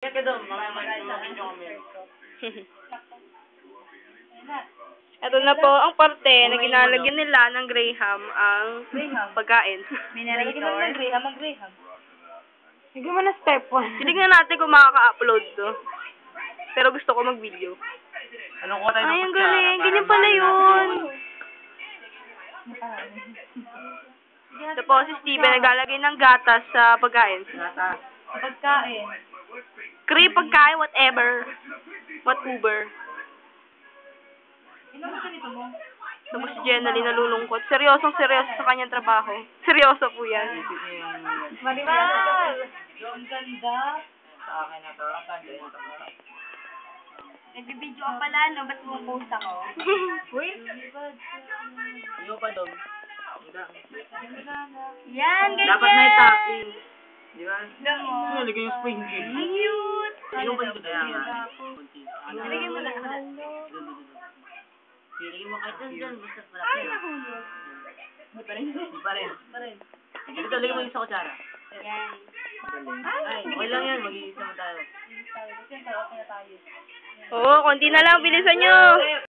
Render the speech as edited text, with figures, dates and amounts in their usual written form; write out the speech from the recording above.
Kaya ka doon, mag-video kami. Ito na po ang parte na ginalagyan nila ng Graham ang pagkain. Lalagyan mo ng Graham ang Graham. Sige mo na step 1. Titignan natin kung makaka-upload to. Pero gusto ko mag-video. Anong kuha tayo ng Ay, ang kutsara? galing. Ganyan pala yun. Ito po si Steven naglalagay ng gatas sa pagkain. Gatas. Pagkain. Pagkain, whatever. Whatever. Ano ba ganito mo? Tapos si Jenaline nalulungkot. Seryosong seryoso sa kanyang trabaho. Seryoso po yan. Maribal! Ang ganda. Sa akin na to. Saan din ito? Nagbibideo ka pala, no? Ba't mo post ako? Wait! Iyo pa doon. Yan, ganyan! Dapat may topping. Di ba? Tignan mo. Nalagay yung sprinkle. Ang cute! Yung pa yung kaya nga. Nalagyan mo na. Piligin mo kahit dyan, basta malaki. Hindi pa rin. Di pa rin. Ito, lagyan mo yung sa kutsara. Yan. Ay, okay lang yan. Mag-iisa mo tayo. Oo, konti na lang. Bilisan nyo.